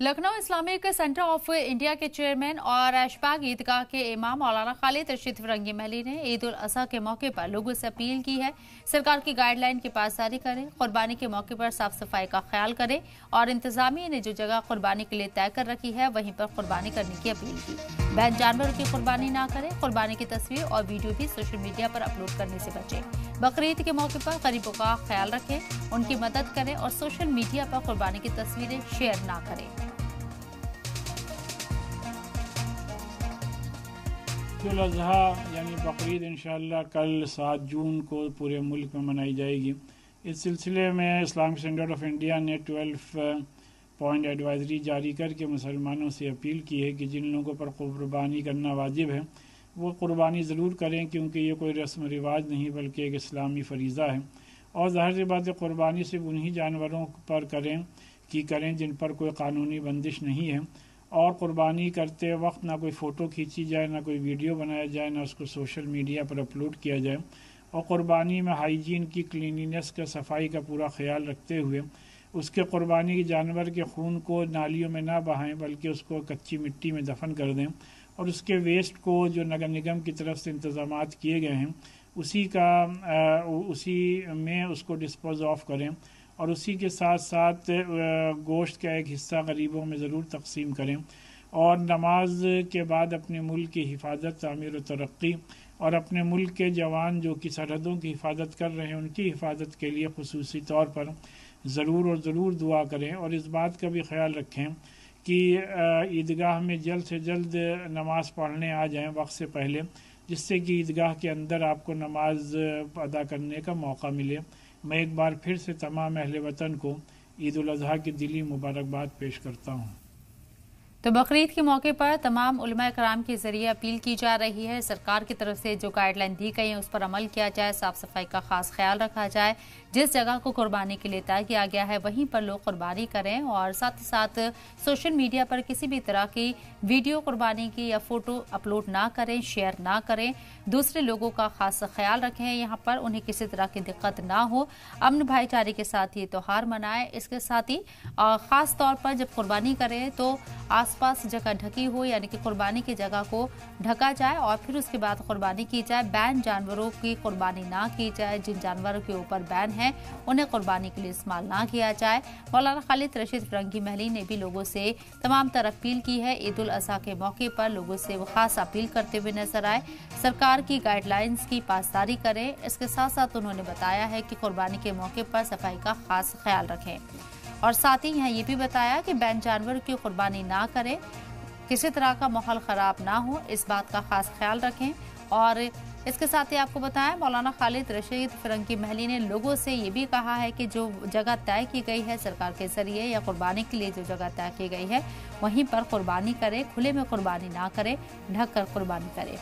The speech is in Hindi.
Lucknow Islamic centre of India के चेयरमैन और ऐशबाग ईदगाह के इमाम मौलाना खालिद रशीद फिरंगी महली ने ईद उल अजहा के मौके पर लोगों से अपील की है, सरकार की गाइडलाइन की पासदारी करें, कुर्बानी के मौके पर साफ सफाई का ख्याल करें और इंतजामिया ने जो जगह कुर्बानी के लिए तय कर रखी है वहीं पर कुर्बानी करने की अपील की। बैन जानवरों की कुर्बानी ना करें, कुर्बानी की तस्वीर और वीडियो भी सोशल मीडिया पर अपलोड करने से बचें। बकरीद के मौके पर गरीबों का ख्याल रखें, उनकी मदद करें और सोशल मीडिया पर कुर्बानी की तस्वीरें शेयर ना करें। ईद उल अज़हा यानी बकरीद इंशाअल्लाह कल 7 जून को पूरे मुल्क में मनाई जाएगी। इस सिलसिले में इस्लामिक सेंटर ऑफ इंडिया ने 12 पॉइंट एडवाइजरी जारी करके मुसलमानों से अपील की है कि जिन लोगों पर कुर्बानी करना वाजिब है वो कुर्बानी ज़रूर करें, क्योंकि ये कोई रस्म रिवाज नहीं बल्कि एक इस्लामी फ़रीज़ा है। और ज़ाहिर सी बात है कुर्बानी सिर्फ उन्हीं जानवरों पर करें जिन पर कोई कानूनी बंदिश नहीं है, और कुर्बानी करते वक्त ना कोई फ़ोटो खींची जाए, ना कोई वीडियो बनाया जाए, ना उसको सोशल मीडिया पर अपलोड किया जाए। और कुर्बानी में हाइजीन की, क्लीनिनेस का, सफाई का पूरा ख्याल रखते हुए उसके कुर्बानी के जानवर के खून को नालियों में ना बहाएं बल्कि उसको कच्ची मिट्टी में दफन कर दें और उसके वेस्ट को जो नगर निगम की तरफ से इंतज़ामात किए गए हैं उसी में उसको डिस्पोज ऑफ करें और उसी के साथ साथ गोश्त का एक हिस्सा गरीबों में ज़रूर तकसीम करें। और नमाज के बाद अपने मुल्क की हिफाजत, तामीर और तरक्की और अपने मुल्क के जवान जो कि सरहदों की हिफाजत कर रहे हैं उनकी हिफाजत के लिए खुसूसी तौर पर ज़रूर दुआ करें। और इस बात का भी ख्याल रखें कि ईदगाह में जल्द से जल्द नमाज पढ़ने आ जाएं वक्त से पहले, जिससे कि ईदगाह के अंदर आपको नमाज अदा करने का मौका मिले। मैं एक बार फिर से तमाम अहले वतन को ईद उल अज़हा की दिली मुबारकबाद पेश करता हूँ। तो बकरीद के मौके पर तमाम उलमा कराम के जरिए अपील की जा रही है, सरकार की तरफ से जो गाइडलाइन दी गई है उस पर अमल किया जाए, साफ सफाई का खास ख्याल रखा जाए, जिस जगह को कुर्बानी के लिए तय किया गया है वहीं पर लोग कुर्बानी करें और साथ ही साथ सोशल मीडिया पर किसी भी तरह की वीडियो कुर्बानी की या फोटो अपलोड ना करें, शेयर ना करें, दूसरे लोगों का खास ख्याल रखें, यहाँ पर उन्हें किसी तरह की दिक्कत ना हो, अमन भाईचारे के साथ ये त्यौहार मनाएं। इसके साथ ही खास तौर पर जब कुर्बानी करें तो आसपास जगह ढकी हो, यानी कि कुर्बानी की जगह को ढका जाए और फिर उसके बाद कुर्बानी की जाए। बैन जानवरों की कुर्बानी ना की जाए, जिन जानवरों के ऊपर बैन है उन्हें कुर्बानी के लिए इस्तेमाल ना किया जाए। मौलाना खालिद रशीद फिरंगी महली ने भी लोगों से तमाम तरह अपील की है। ईद उल अज़हा के मौके पर लोगों से वो खास अपील करते हुए नजर आए, सरकार की गाइडलाइंस की पासदारी करें। इसके साथ साथ उन्होंने बताया है कि कुर्बानी के मौके पर सफाई का खास ख्याल रखें और साथ ही यहाँ ये भी बताया कि बैन जानवर की कुर्बानी ना करें, किसी तरह का माहौल ख़राब ना हो, इस बात का खास ख्याल रखें। और इसके साथ ही आपको बताएं मौलाना खालिद रशीद फिरंगी महली ने लोगों से ये भी कहा है कि जो जगह तय की गई है सरकार के जरिए या कुर्बानी के लिए जो जगह तय की गई है वहीं पर कुर्बानी करें, खुले में कुर्बानी ना करें, ढक कर कुर्बानी करें।